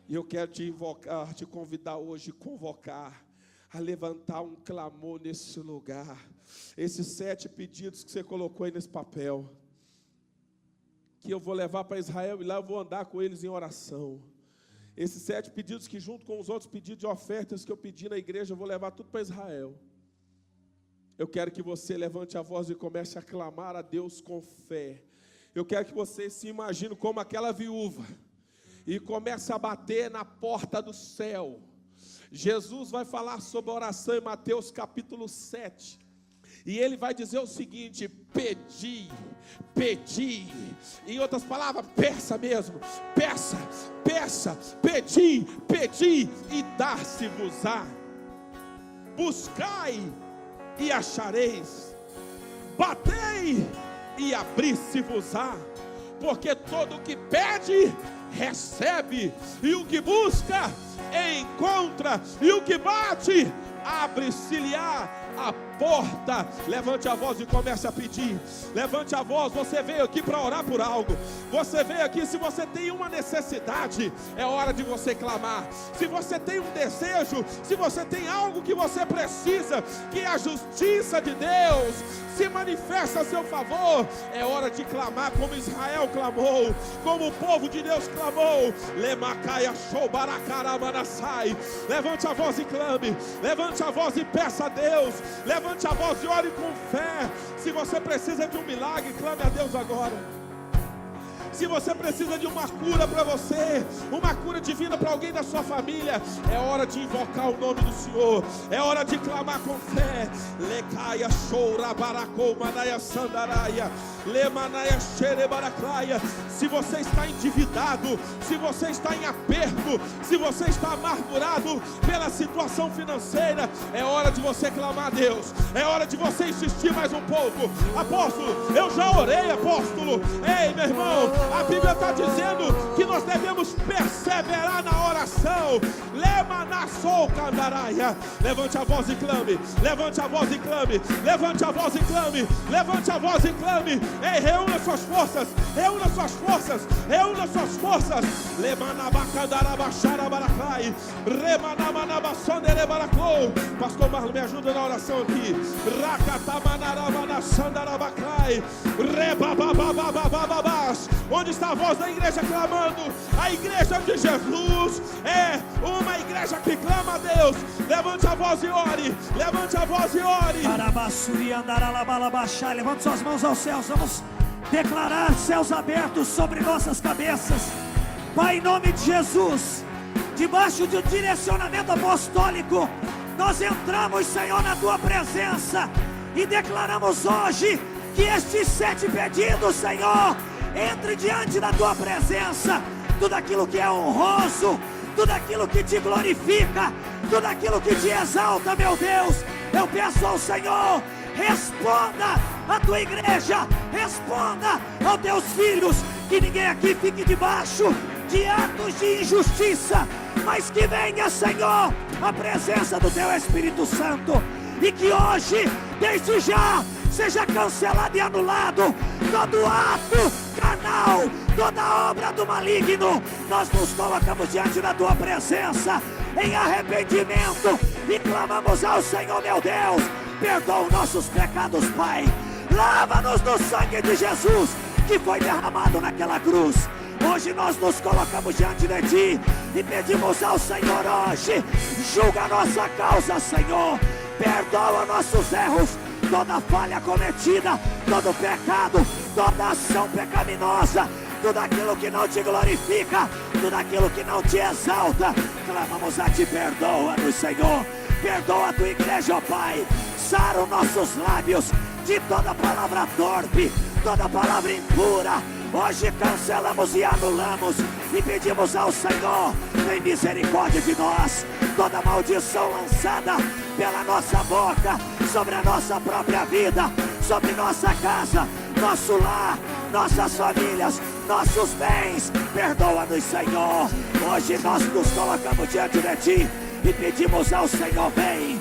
E eu quero te invocar, te convidar hoje, convocar, a levantar um clamor nesse lugar. Esses 7 pedidos que você colocou aí nesse papel, que eu vou levar para Israel, e lá eu vou andar com eles em oração. Esses 7 pedidos que junto com os outros pedidos de ofertas que eu pedi na igreja, eu vou levar tudo para Israel. Eu quero que você levante a voz e comece a clamar a Deus com fé. Eu quero que você se imagine como aquela viúva e comece a bater na porta do céu. Jesus vai falar sobre a oração em Mateus capítulo 7. E ele vai dizer o seguinte: pedi, pedi. Em outras palavras, peça mesmo, peça, peça, pedi, pedi e dar-se-vos-á. Buscai e achareis, batei e abrir-se-vos-á. Porque todo o que pede, recebe, e o que busca, encontra, e o que bate, abre-se-lhe-á a porta. Levante a voz e comece a pedir. Levante a voz. Você veio aqui para orar por algo. Você veio aqui, se você tem uma necessidade, é hora de você clamar. Se você tem um desejo, se você tem algo que você precisa, que a justiça de Deus se manifesta a seu favor, é hora de clamar como Israel clamou, como o povo de Deus clamou. Levante a voz e clame. Levante a voz e peça a Deus. Levante a voz e ore com fé. Se você precisa de um milagre, clame a Deus agora. Se você precisa de uma cura para você, uma cura divina para alguém da sua família, é hora de invocar o nome do Senhor, é hora de clamar com fé. Lecaia, choura, baracou, manaia, sandaraia, lemanaia, xerebaraclaia. Se você está endividado, se você está em aperto, se você está amargurado pela situação financeira, é hora de você clamar a Deus, é hora de você insistir mais um pouco. Apóstolo, eu já orei, apóstolo. Ei, meu irmão, a Bíblia está dizendo que nós devemos perseverar na oração. Levante a voz e clame. Levante a voz e clame. Levante a voz e clame. Levante a voz e clame. Ei, reúna suas forças. Reúna suas forças. Reúna suas forças. Pastor Marlon, me ajuda na oração aqui. Onde está a voz da igreja clamando? A igreja de Jesus é uma igreja que clama a Deus. Levante a voz e ore. Levante a voz e ore. Levante suas mãos aos céus. Vamos declarar céus abertos sobre nossas cabeças. Pai, em nome de Jesus, debaixo de um direcionamento apostólico, nós entramos, Senhor, na Tua presença e declaramos hoje que estes 7 pedidos, Senhor, entre diante da Tua presença. Tudo aquilo que é honroso, tudo aquilo que Te glorifica, tudo aquilo que Te exalta, meu Deus, eu peço ao Senhor, responda à Tua igreja, responda aos Teus filhos, que ninguém aqui fique debaixo de atos de injustiça, mas que venha, Senhor, a presença do Teu Espírito Santo, e que hoje, desde já, seja cancelado e anulado todo ato carnal, toda obra do maligno. Nós nos colocamos diante da Tua presença em arrependimento e clamamos ao Senhor, meu Deus, perdoa os nossos pecados, Pai. Lava-nos no sangue de Jesus que foi derramado naquela cruz. Hoje nós nos colocamos diante de Ti e pedimos ao Senhor hoje, julga a nossa causa, Senhor, perdoa nossos erros, toda falha cometida, todo pecado, toda ação pecaminosa, tudo aquilo que não Te glorifica, tudo aquilo que não Te exalta, clamamos a Ti, perdoa-nos, Senhor, perdoa a Tua igreja, ó Pai, sara os nossos lábios de toda palavra torpe, toda palavra impura. Hoje cancelamos e anulamos e pedimos ao Senhor, tem misericórdia de nós. Toda maldição lançada pela nossa boca sobre a nossa própria vida, sobre nossa casa, nosso lar, nossas famílias, nossos bens, perdoa-nos, Senhor. Hoje nós nos colocamos diante de Ti e pedimos ao Senhor, vem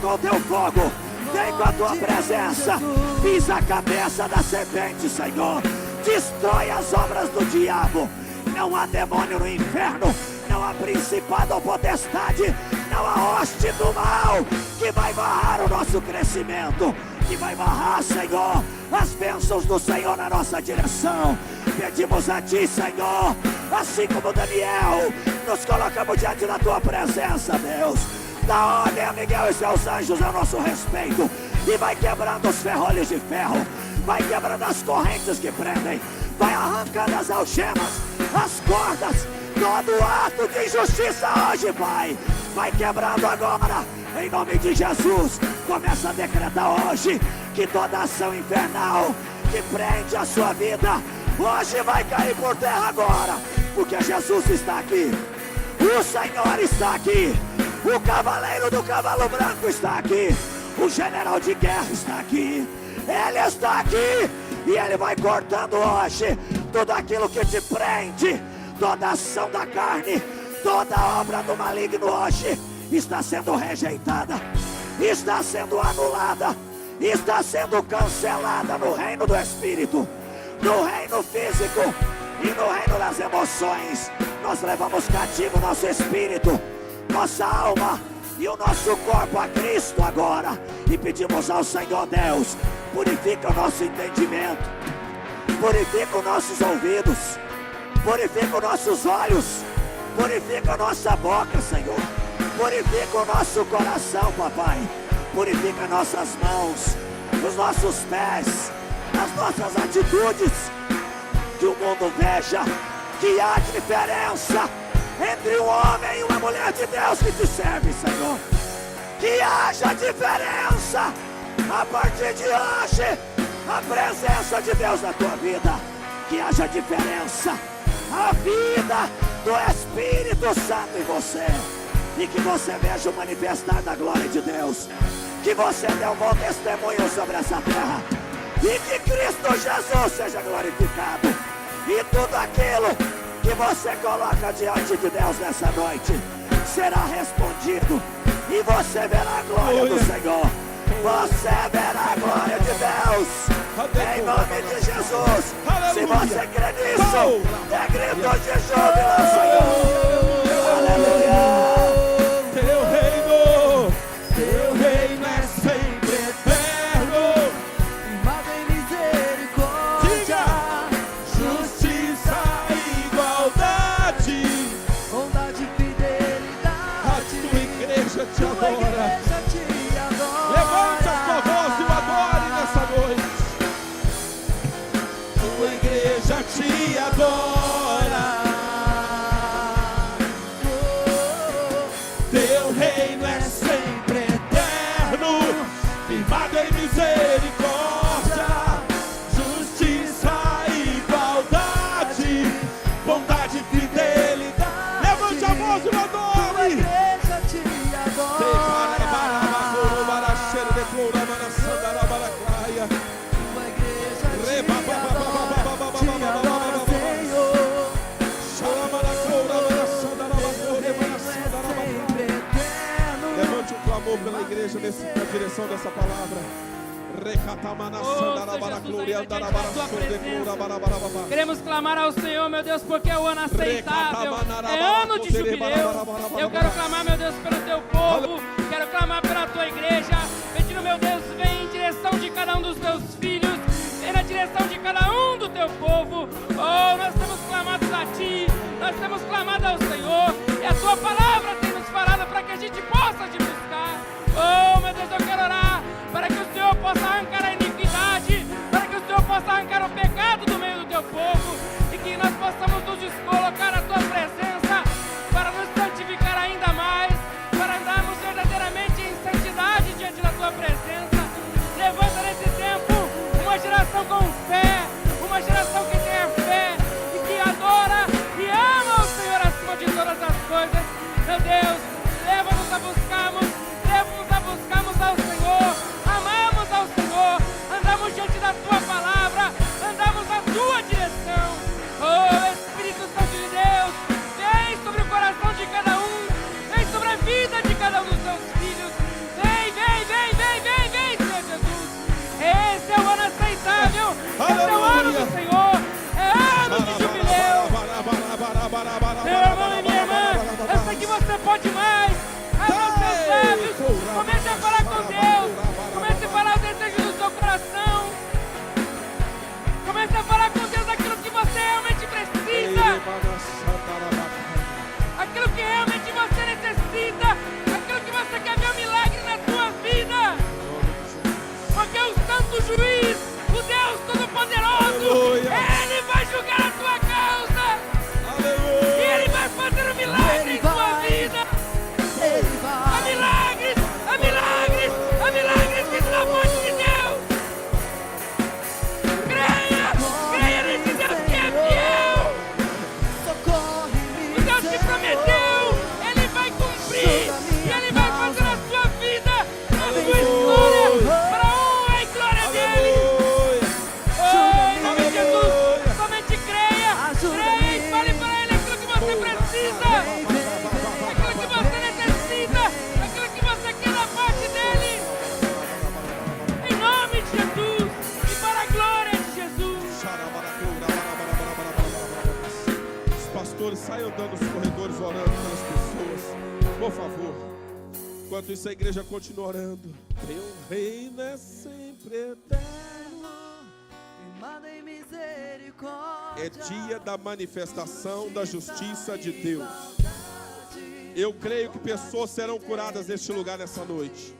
com Teu fogo, vem com a Tua presença, pisa a cabeça da serpente, Senhor, destrói as obras do diabo. Não há demônio no inferno, não há principado ou potestade, não há hoste do mal que vai barrar o nosso crescimento, que vai barrar, Senhor, as bênçãos do Senhor na nossa direção. Pedimos a Ti, Senhor, assim como Daniel, nos colocamos diante da Tua presença, Deus. Dá ordem a Miguel e seus anjos a nosso respeito e vai quebrando os ferrolhos de ferro, vai quebrando as correntes que prendem, vai arrancando as algemas, as cordas, todo ato de injustiça hoje, Pai, vai quebrando agora, em nome de Jesus. começa a decretar hoje que toda ação infernal que prende a sua vida hoje vai cair por terra agora, porque Jesus está aqui, o Senhor está aqui, o cavaleiro do cavalo branco está aqui, o general de guerra está aqui, Ele está aqui e Ele vai cortando hoje tudo aquilo que te prende, toda ação da carne, toda obra do maligno hoje está sendo rejeitada, está sendo anulada, está sendo cancelada no reino do Espírito, no reino físico e no reino das emoções. Nós levamos cativo nosso espírito, nossa alma e o nosso corpo a Cristo agora e pedimos ao Senhor Deus, purifica o nosso entendimento, purifica os nossos ouvidos, purifica os nossos olhos, purifica a nossa boca, Senhor, purifica o nosso coração, papai, purifica nossas mãos, os nossos pés, as nossas atitudes, que o mundo veja que há diferença entre um homem e uma mulher de Deus que te serve, Senhor, que haja diferença a partir de hoje, a presença de Deus na tua vida, que haja diferença, a vida do Espírito Santo em você, e que você veja o manifestar da glória de Deus, que você dê um bom testemunho sobre essa terra, e que Cristo Jesus seja glorificado, e tudo aquilo que você coloca diante de Deus nessa noite será respondido, e você verá a glória do Senhor, você verá a glória de Deus, em nome de Jesus. Se você crê nisso, dê grito de júbilo ao Senhor. Aleluia. Teu reino é sempre eterno, Firmado em misericórdia, justiça e igualdade. bondade e fidelidade. A tua igreja te Tua adora. igreja te adora. Levante a sua voz e o adore nessa noite. Tua igreja te adora. Teu reino é sempre eterno, firmado em misericórdia, justiça e igualdade, bondade e fidelidade. Levante a voz e o Tua adore. igreja te adora. Tua igreja te adora, Senhor. Sempre eterno. Levante um clamor pela igreja na direção dessa palavra. Queremos clamar ao Senhor, meu Deus, porque é o ano aceitável, é ano de jubileu. Eu quero clamar, meu Deus, pelo teu povo, quero clamar pela tua igreja, pedindo, meu Deus, vem em direção de cada um dos teus filhos, vem na direção de cada um do teu povo. Oh, nós temos clamado a ti, nós temos clamado ao Senhor, e a tua palavra tem nos falado para que a gente possa te buscar. Oh, meu Deus, eu quero orar para que o Senhor possa arrancar a iniquidade, para que o Senhor possa arrancar o pecado do meio do teu povo, e que nós possamos nos descolocar na tua presença, para nos santificar ainda mais, para andarmos verdadeiramente em santidade diante da tua presença. Levanta nesse tempo uma geração com fé, uma geração que tenha fé e que adora e ama o Senhor acima de todas as coisas. Meu Deus, leva-nos a buscarmos ao Senhor, amamos ao Senhor, andamos diante da tua palavra, andamos na tua direção. Oh, Espírito Santo de Deus, vem sobre o coração de cada um, vem sobre a vida de cada um dos teus filhos. Vem, Senhor Jesus. Esse é o ano aceitável, esse é o ano do Senhor, é ano de jubileu. Meu irmão e minha irmã, eu sei que você pode mais. Abra os seus lábios, comece a falar com Deus, comece a falar o desejo do seu coração, comece a falar com Deus aquilo que você realmente precisa, aquilo que realmente você necessita, aquilo que você quer ver um milagre na tua vida, porque o Santo Juiz, o Deus Todo-Poderoso, Ele vai julgar a tua causa, e Ele vai fazer um milagre em tua vida. pastores, saiam andando nos corredores orando pelas pessoas, por favor. Enquanto isso a igreja continua orando. Teu reino é sempre eterno. Firmado em misericórdia. É dia da manifestação da justiça de Deus. Eu creio que pessoas serão curadas neste lugar nessa noite.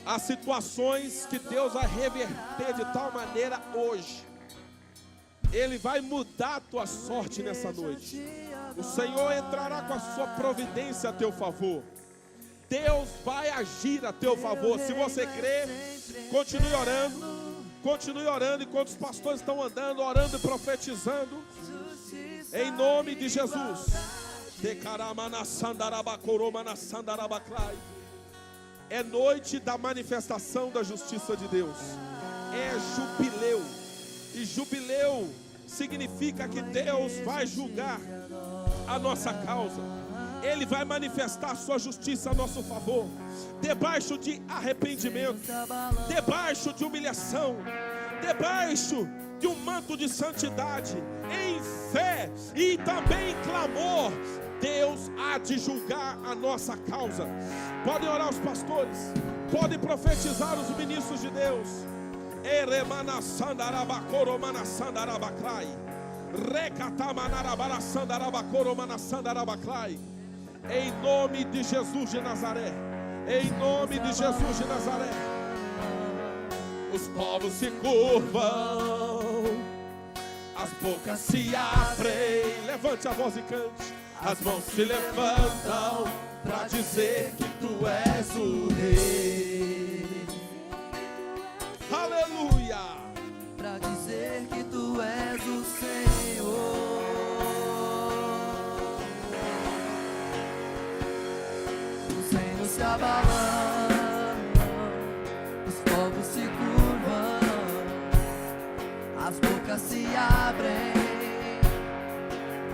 Há situações que Deus vai reverter de tal maneira hoje. Ele vai mudar a tua sorte nessa noite. O Senhor entrará com a sua providência a teu favor. Deus vai agir a teu favor. Se você crê, continue orando. Continue orando enquanto os pastores estão andando, orando e profetizando. Em nome de Jesus. É noite da manifestação da justiça de Deus. É jubileu. E jubileu significa que Deus vai julgar a nossa causa. Ele vai manifestar a sua justiça a nosso favor. Debaixo de arrependimento, debaixo de humilhação, debaixo de um manto de santidade, em fé e também em clamor, Deus há de julgar a nossa causa. Podem orar os pastores, podem profetizar os ministros de Deus. Em nome de Jesus de Nazaré. Em nome de Jesus de Nazaré. Os povos se curvam, as bocas se abrem. Levante a voz e cante. As mãos se levantam para dizer que tu és o Rei. Aleluia. Para dizer que tu és o Senhor. Os reinos se abalam, os povos se curvam, as bocas se abrem,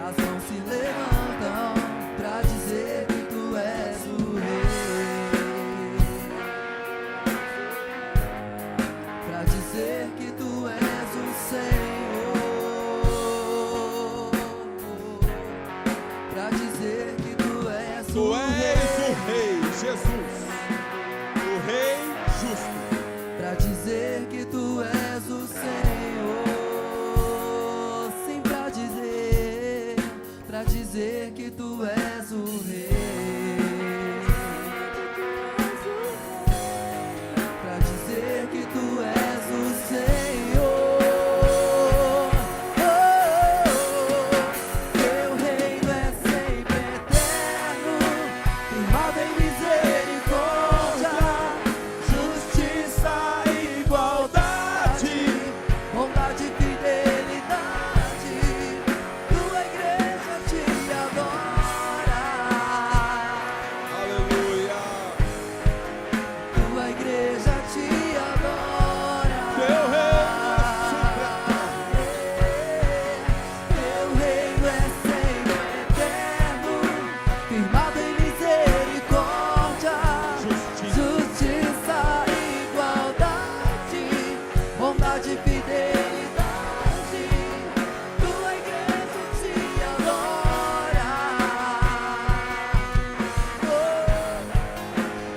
as mãos se levantam para dizer que tu és o Rei. Para dizer que tu és o Senhor. Para dizer que tu és o Rei, Jesus, o Rei justo. Para dizer que tu és o Senhor. Sim, para dizer que tu és o Rei. Para dizer que tu és o Senhor. Teu reino é sempre eterno, firmado em misericórdia, justiça e igualdade, bondade e fidelidade. Tua igreja te adora. Aleluia. Tua igreja te adora. Teu reino é sempre Teu reino é sempre eterno, firmado em misericórdia, justiça e igualdade, bondade e fidelidade. Tua igreja te adora.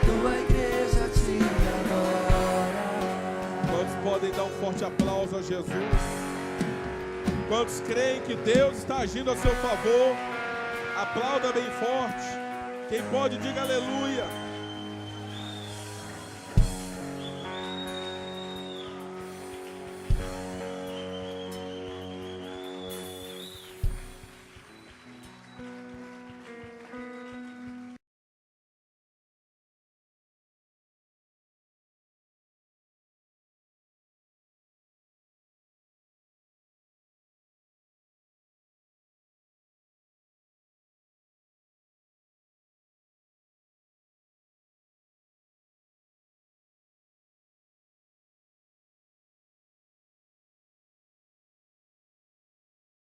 Tua igreja te adora. Quantos podem dar um forte aplauso a Jesus? Quantos creem que Deus está agindo a seu favor? Aplauda bem forte. Quem pode, diga aleluia.